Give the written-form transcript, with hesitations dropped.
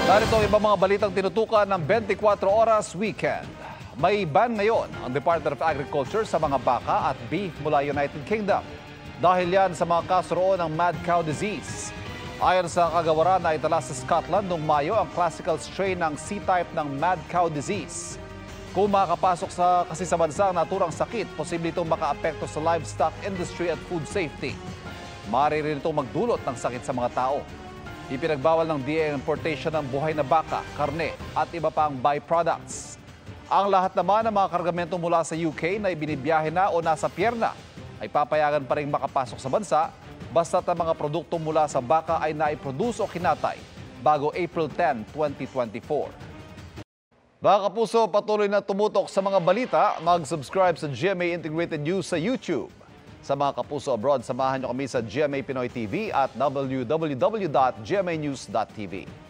Narito ang ibang mga balitang tinutukan ng 24 Oras Weekend. May ban ngayon ang Department of Agriculture sa mga baka at beef mula United Kingdom. Dahil yan sa mga kaso roon ng mad cow disease. Ayon sa kagawaran na itala sa Scotland noong Mayo ang classical strain ng C-type ng mad cow disease. Kung makakapasok kasi sa bansa ang naturang sakit, posible itong makaapekto sa livestock industry at food safety. Maaari rin itong magdulot ng sakit sa mga tao. Ipinagbawal ng DA ang importation ng buhay na baka, karne at iba pang byproducts. Ang lahat naman ng mga kargamento mula sa UK na ibinibiyahe na o nasa pierna ay papayagan pa rin makapasok sa bansa basta't ang mga produkto mula sa baka ay naiproduce o kinatay bago April 10, 2024. Mga kapuso, patuloy na tumutok sa mga balita. Mag-subscribe sa GMA Integrated News sa YouTube. Sa mga kapuso abroad, samahan niyo kami sa GMA Pinoy TV at www.gmanews.tv.